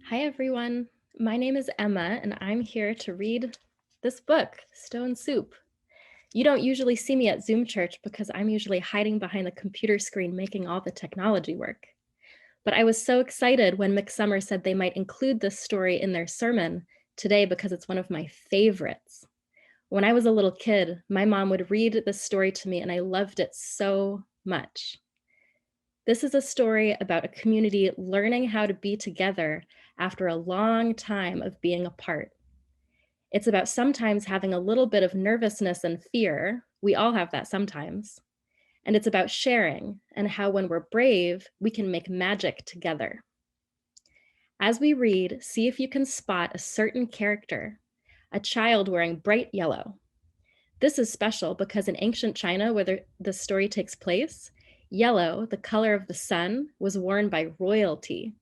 Hi, everyone. My name is Emma, and I'm here to read this book, Stone Soup. You don't usually see me at Zoom Church because I'm usually hiding behind the computer screen making all the technology work. But I was so excited when Mick Summer said they might include this story in their sermon today because it's one of my favorites. When I was a little kid, my mom would read this story to me, and I loved it so much. This is a story about a community learning how to be together after a long time of being apart. It's about sometimes having a little bit of nervousness and fear. We all have that sometimes. And it's about sharing and how, when we're brave, we can make magic together. As we read, see if you can spot a certain character, a child wearing bright yellow. This is special because in ancient China, where the story takes place, yellow, the color of the sun, was worn by royalty.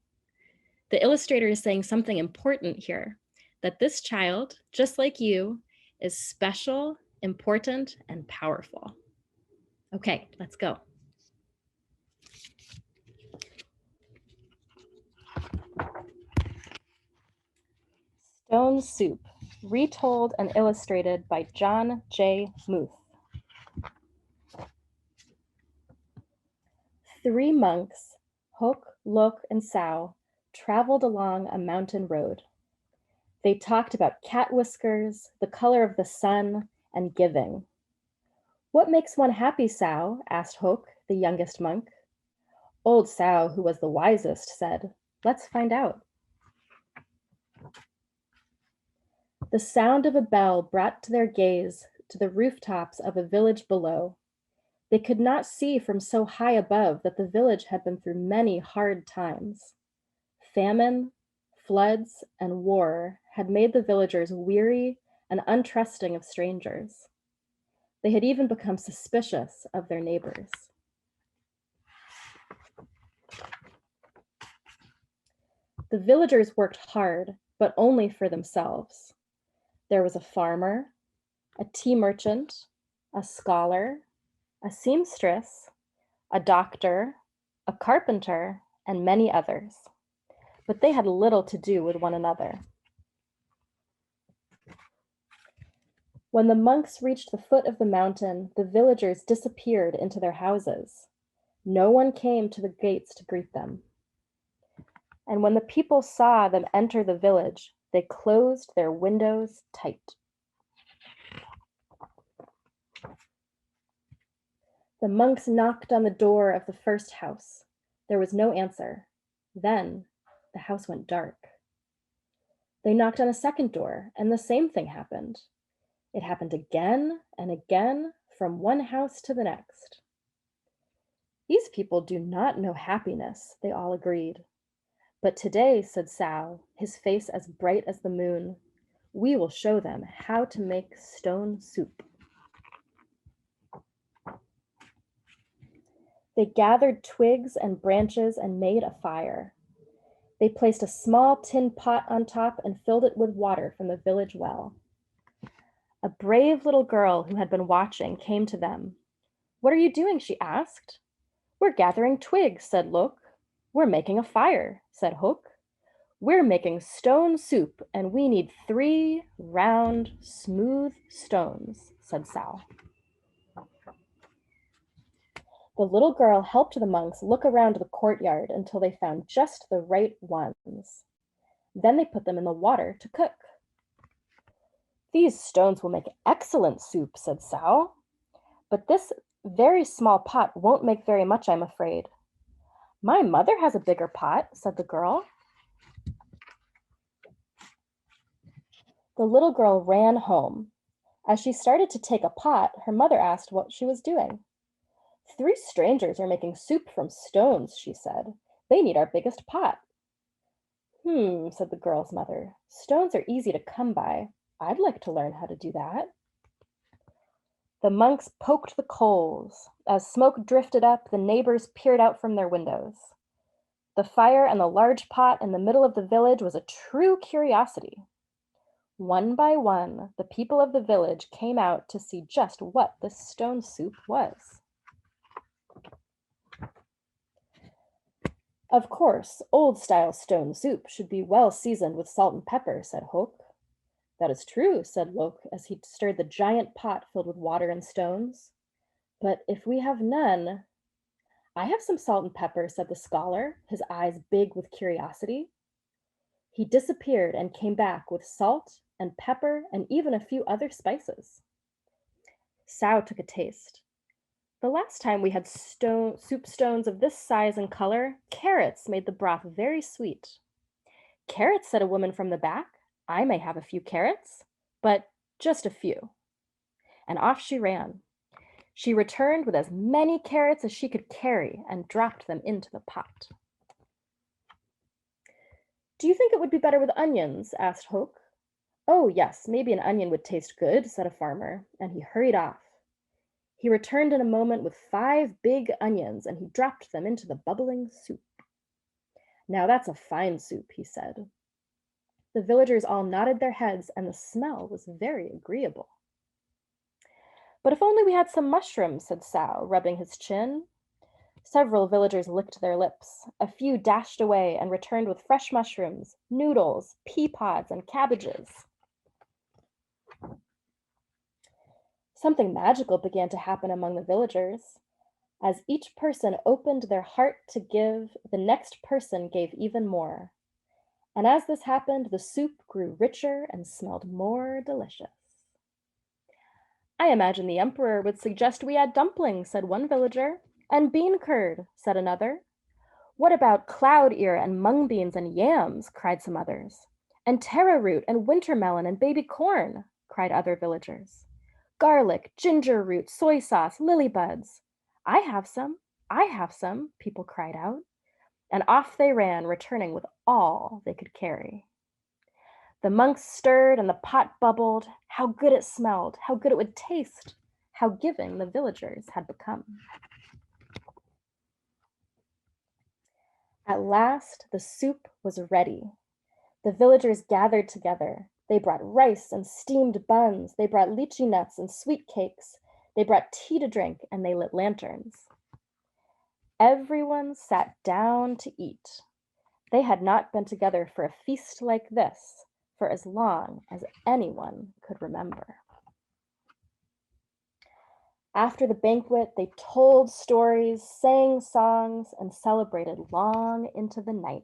The illustrator is saying something important here, that this child, just like you, is special, important, and powerful. Okay, let's go. Stone Soup, retold and illustrated by Jon J. Muth. 3 monks, Hook, Look, and Sao, traveled along a mountain road. They talked about cat whiskers, the color of the sun, and giving. What makes one happy, Sao? Asked Hook, the youngest monk. Old Sao, who was the wisest, said, Let's find out. The sound of a bell brought their gaze to the rooftops of a village below. They could not see from so high above that the village had been through many hard times. Famine, floods, and war had made the villagers weary and untrusting of strangers. They had even become suspicious of their neighbors. The villagers worked hard, but only for themselves. There was a farmer, a tea merchant, a scholar, a seamstress, a doctor, a carpenter, and many others. But they had little to do with one another. When the monks reached the foot of the mountain, the villagers disappeared into their houses. No one came to the gates to greet them. And when the people saw them enter the village, they closed their windows tight. The monks knocked on the door of the first house. There was no answer. Then the house went dark. They knocked on a second door, and the same thing happened. It happened again and again from one house to the next. These people do not know happiness, they all agreed. But today, said Sao, his face as bright as the moon, we will show them how to make stone soup. They gathered twigs and branches and made a fire. They placed a small tin pot on top and filled it with water from the village well. A brave little girl who had been watching came to them. What are you doing? She asked. We're gathering twigs, said Look. We're making a fire, said Hook. We're making stone soup, and we need 3 round, smooth stones, said Sal. The little girl helped the monks look around the courtyard until they found just the right ones. Then they put them in the water to cook. These stones will make excellent soup, said Sal. But this very small pot won't make very much, I'm afraid. My mother has a bigger pot, said the girl. The little girl ran home. As she started to take a pot, her mother asked what she was doing. 3 strangers are making soup from stones, she said. They need our biggest pot. Said the girl's mother. Stones are easy to come by. I'd like to learn how to do that. The monks poked the coals. As smoke drifted up, the neighbors peered out from their windows. The fire and the large pot in the middle of the village was a true curiosity. One by one, the people of the village came out to see just what this stone soup was. Of course, old-style stone soup should be well seasoned with salt and pepper, said Hook. That is true, said Loke, as he stirred the giant pot filled with water and stones. But if we have none, I have some salt and pepper, said the scholar, his eyes big with curiosity. He disappeared and came back with salt and pepper and even a few other spices. Sao took a taste. The last time we had soup stones of this size and color, carrots made the broth very sweet. Carrots, said a woman from the back. I may have a few carrots, but just a few. And off she ran. She returned with as many carrots as she could carry and dropped them into the pot. Do you think it would be better with onions? Asked Hoke. Oh, yes, maybe an onion would taste good, said a farmer, and he hurried off. He returned in a moment with 5 big onions, and he dropped them into the bubbling soup. Now that's a fine soup, he said. The villagers all nodded their heads, and the smell was very agreeable. But if only we had some mushrooms, said Sao, rubbing his chin. Several villagers licked their lips. A few dashed away and returned with fresh mushrooms, noodles, pea pods, and cabbages. Something magical began to happen among the villagers. As each person opened their heart to give, the next person gave even more. And as this happened, the soup grew richer and smelled more delicious. I imagine the emperor would suggest we add dumplings, said one villager. And bean curd, said another. What about cloud ear and mung beans and yams, cried some others. And taro root and winter melon and baby corn, cried other villagers. Garlic, ginger root, soy sauce, lily buds. I have some, people cried out. And off they ran, returning with all they could carry. The monks stirred and the pot bubbled. How good it smelled, how good it would taste, how giving the villagers had become. At last, the soup was ready. The villagers gathered together. They brought rice and steamed buns. They brought lychee nuts and sweet cakes. They brought tea to drink, and they lit lanterns. Everyone sat down to eat. They had not been together for a feast like this for as long as anyone could remember. After the banquet, they told stories, sang songs, and celebrated long into the night.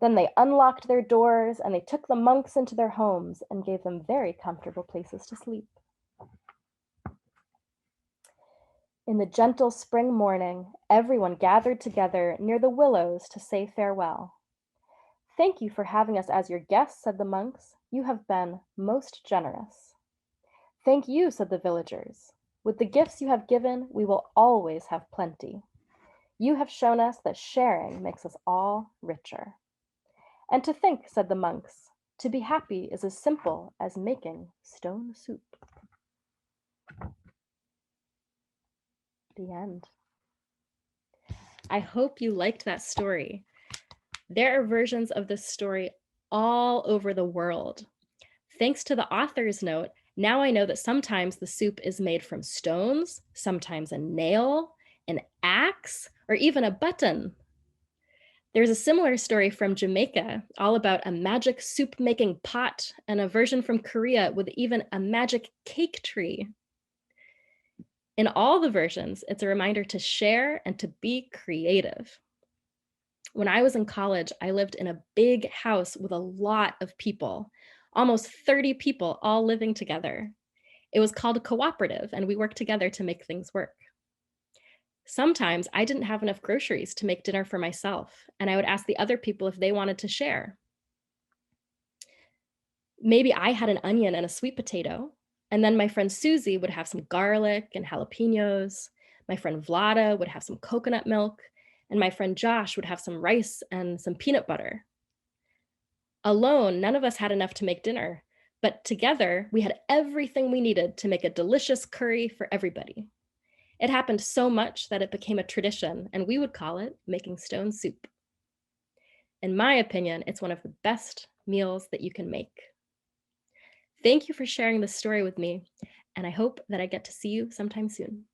Then they unlocked their doors and they took the monks into their homes and gave them very comfortable places to sleep. In the gentle spring morning, everyone gathered together near the willows to say farewell. Thank you for having us as your guests, said the monks. You have been most generous. Thank you, said the villagers. With the gifts you have given, we will always have plenty. You have shown us that sharing makes us all richer. And to think, said the monks, to be happy is as simple as making stone soup. The end. I hope you liked that story. There are versions of this story all over the world. Thanks to the author's note, now I know that sometimes the soup is made from stones, sometimes a nail, an axe, or even a button. There's a similar story from Jamaica, all about a magic soup-making pot, and a version from Korea with even a magic cake tree. In all the versions, it's a reminder to share and to be creative. When I was in college, I lived in a big house with a lot of people, almost 30 people all living together. It was called a cooperative, and we worked together to make things work. Sometimes I didn't have enough groceries to make dinner for myself, and I would ask the other people if they wanted to share. Maybe I had an onion and a sweet potato, and then my friend Susie would have some garlic and jalapenos. My friend Vlada would have some coconut milk, and my friend Josh would have some rice and some peanut butter. Alone, none of us had enough to make dinner, but together we had everything we needed to make a delicious curry for everybody. It happened so much that it became a tradition, and we would call it making stone soup. In my opinion, it's one of the best meals that you can make. Thank you for sharing this story with me, and I hope that I get to see you sometime soon.